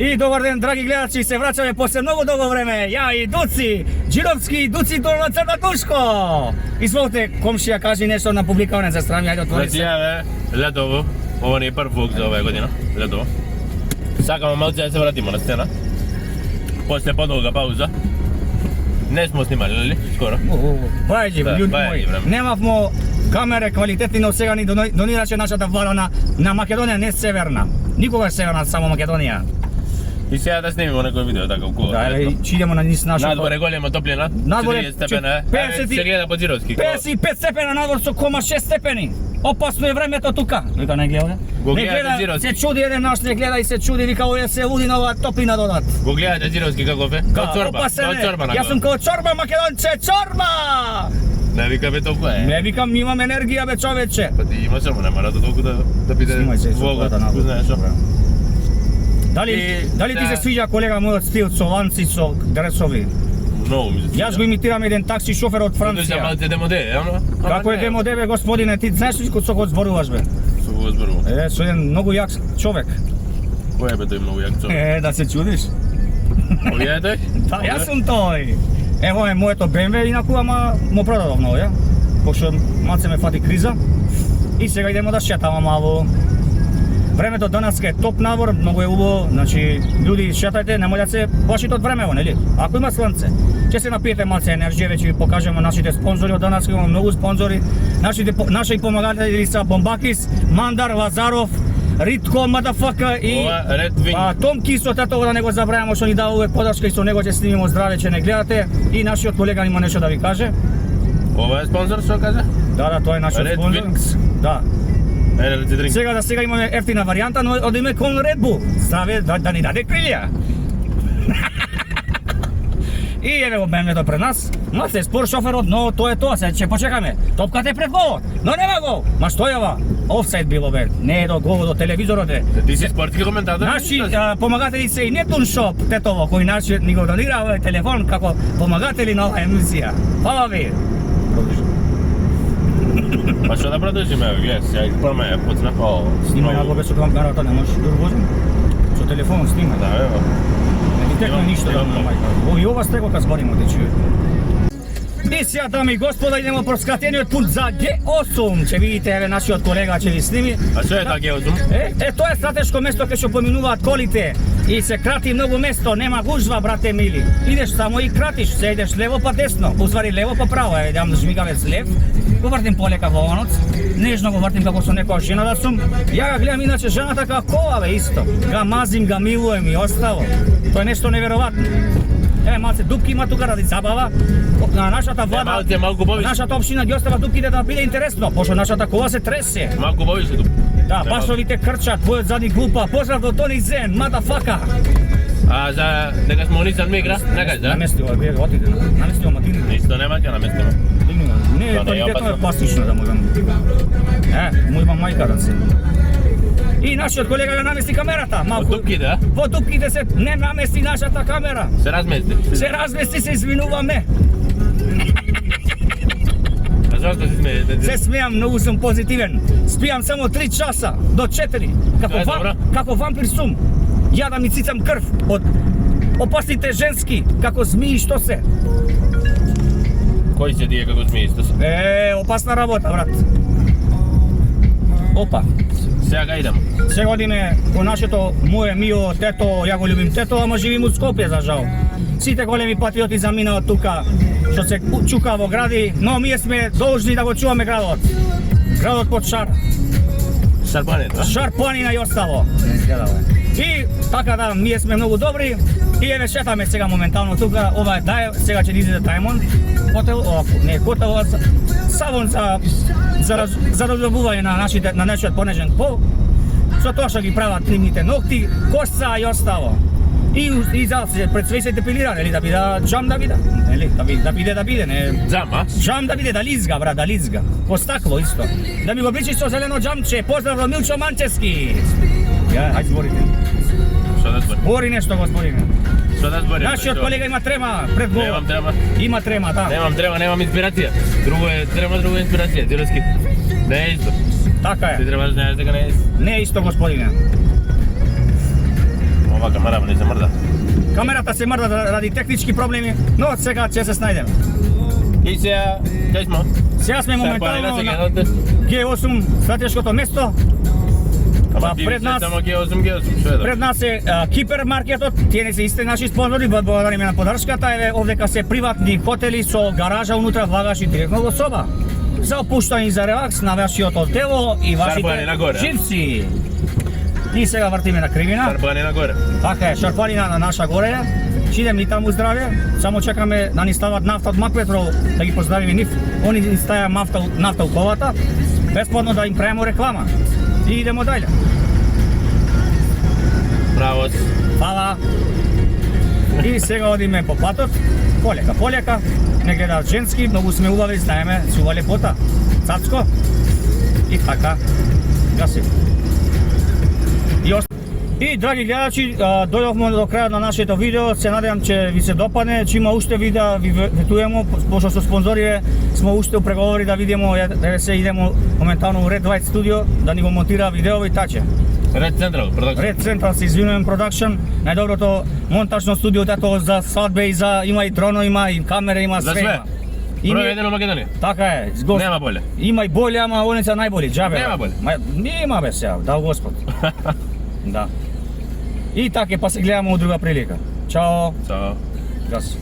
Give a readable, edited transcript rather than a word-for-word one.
И добар ден, драги гледачи, се враќаме после многу долго време. Ја и Дуци, Джировски, Дуци на Црна Тушко. Изволте, комшија, кажи нешто на публикаване за страни, ајде отвори се. Затија летово, ова не е прв влог за оваа година, летово. Сакаме малце да се вратиме на сцена. После подолга пауза. Не сме снимали, нели? Скоро. Бајджи, луѓе мои. Немавмо камере квалитетни, но сега ни донираше нашата влада на Македонија, не северна. Никогаш северна, само Македонија. И сега да снимиме некој видео така околу. Да, ќе идеме на низ нашата. Надвор е голема топлина. 40 степена. 50 се гледа по Джировски. 55 степена надвор со 6 степени. Опасно е времето тука. Вика не гледа. Го Не гледате гледа, Джировски. се чуди еден наш, не гледа и се чуди, вика овие се луди на оваа топлина додат. Го гледате Джировски каков е? Као чорба. Као чорба на Јас сум као чорба, македонче, чорба! Не викаме толку е. Не викам, имам енергија бе човече. Па ти има само, нема да толку да биде Снимај се, влогот, да го знаеш што. Дали ти се свиѓа колега мојот стил со ланци со дресови? Многу ми се свиѓа. Јас го имитирам еден такси шофер од Тоа Франција. малце демоде, ама? Како е демоде бе господине, ти знаеш ли со кој зборуваш бе? Со го зборувам. Со еден многу јак човек. Кој е бе тој многу јак човек? Да се чудиш? Овие е тој? Да, јас сум тој. Ево е моето BMW, инаку ама му продадов ново, ја? Пошто малце ме фати криза и сега идемо да шетаме малу. Времето данаска е топ навор, многу е убаво, значи луѓе шетајте, немој да се плашите од времево, нели? Ако има слънце, ќе се напиете малце енергија, веќе ви покажеме нашите спонзори од Данаска, имаме многу спонзори. Наши помагатели се Бомбакис, Мандар, Лазаров, Ритко, мадафака и Ова Ред Винг. Том Кисо, тато да не го забраваме, што ни дава увек подршка и со него ќе снимиме здраве, че не гледате. И нашиот колега има нешто да ви каже. Ова е спонзор, што кажа? Да, тоа е нашиот Red спонзор. Wings. Да. Energy drink. Сега имаме ефтина варијанта, но одиме кон Red Bull. Здраве, да ни даде крилја. И еве го BMW-то пред нас. Малце спор шоферот, но тоа е тоа, сега ќе почекаме. Топката е пред голот, но нема гол. Ма што е ова? Офсайд било бе, не е до гол, до телевизорот е. Ти си спортски коментатор? Наши помагатели се и Нептун Шоп, тетово, кој нашиот ни го донира овој телефон како помагатели на оваа емисија. Фала ви. Па што да продолжиме, гледай, сега првме ја почна по... Снимај ако без со камерата, не можеш да возим. Со телефонот снимај. Да, ево. Не ти текне ништо да мајка. И ова стего казбариме те чуе. И сега, дами и господа, идемо по скратениот пут за Г8. Ќе видите, еве нашиот колега ќе ви сними. А што е таа Г8? Тоа е стратешко место кај што поминуваат колите и се крати многу место, нема гужва, брате мили. Идеш само и кратиш, се идеш лево па десно, уствари лево па право, еве дам жмигавец лев. Го вртим полека во оноц, нежно го вртим како со некоја жена да сум. Ја го гледам иначе жената како бе исто. Га мазим, га милуем и оставо. Тоа е нешто неверојатно. Еве малце дупки има тука ради забава. На нашата влада, малку повише. нашата општина ги остава дупките да биде интересно, пошто нашата кола се тресе. Малку повише тук. Да, басовите крчат, твојот задни глупа. Поздрав до Тони Зен, мадафака. А за дека сме Nissan Micra, не кажи, да? Наместила, бе, отиде. Наместила матини. Исто нема ќе наместиме. Не, квалитетно е пластично да му имам. Му имам мајка да се. И нашиот колега ја намести камерата. Во дупките, да? Во дупките се не намести нашата камера. Се размести. Се размести, се извинуваме. А зашто се смеете? Се смеам, многу сум позитивен. Спијам само 3 часа до 4. Како вампир сум. Ја да ми цицам крв од опасните женски, како змии што се. Кои се тие како змии што се? Опасна работа, брат. Опа. Сега идем. Сега одиме по нашето моје мио тето, ја го љубим тето, ама живим у Скопје за жал. Сите големи патриоти заминаат тука, што се чука во гради, но ние сме должни да го чуваме градот. Градот под шар. Шарпанета? Шарпанина и остало. И така да, ние сме многу добри и еве шетаме сега моментално тука, ова е сега ќе изиде Diamond хотел, хотел, салон за разлобување на нашиот понежен пол. Со тоа што ги прават нивните ногти, коса и остало. И за пред све се депилира, нели, да биде джам да биде, нели, да биде, не. Джам, а? Джам да биде, да лизга, брат, да лизга. По стакло исто. Да ми го бричи со зелено джамче, поздрав до Милчо Манчески. Ја, ајде зборите. Што да збори? Збори нешто, господине. Што да збори? Нашиот колега има трема пред гол. Немам трема. Има трема, да. Немам инспирација. Друго е трема, друго е инспирација, Джировски. Не е исто. Така Ти е. треба да знаеш дека не е исто. Не е исто, господине. Ова камера не се мрда. Камерата се мрда ради технички проблеми, но сега ќе се снајдеме. И сега, кај смо? Сега сме моментално на G8 стратешкото место. Ама ти пред се нас- само G8, што е да? Пред нас е Кипермаркетот, тие не се исти наши спонзори, благодариме на поддршката. Еве овдека се приватни хотели со гаража унутра, влагаш и директно во соба. За опуштање и за релакс на вашиот тело и Шарпање вашите нагоре, а? живци. И сега вртиме на кривина. Шарпање нагоре. Така е, шарпанина на наша горе. Ќе идем и таму здраве. Само чекаме да ни стават нафта од Макпетрол, да ги поздравиме нив. Они ни ставаат нафта у колата. Бесплатно да им правиме реклама. И идемо дајле. Браво. Фала. И сега одиме по патот. Полека. Не гледаат женски, многу сме убави, знаеме, сува лепота. Цацко. И така. Гаси. И драги гледачи, дојдовме до крајот на нашето видео. Се надевам че ви се допадне, че има уште видеа, ви ветуемо, пошто со спонзори сме уште у преговори да видиме, еве се идемо моментално у Red White Studio да ни го монтира видео и таче. Ред Централ, продакшн. Red Central се извинувам продакшн, најдоброто монтажно студио тато за свадбе и за има и дроно, има и камера, има За све. све. Има. И Број ние- 1 у Македонија. Така е, Нема боле. Има и боли, ама они се најболи, џабе. Нема боле. Нема бе сега, дал Господ. Да. И така, па се гледаме у друга прилика. Чао. Чао. Гас.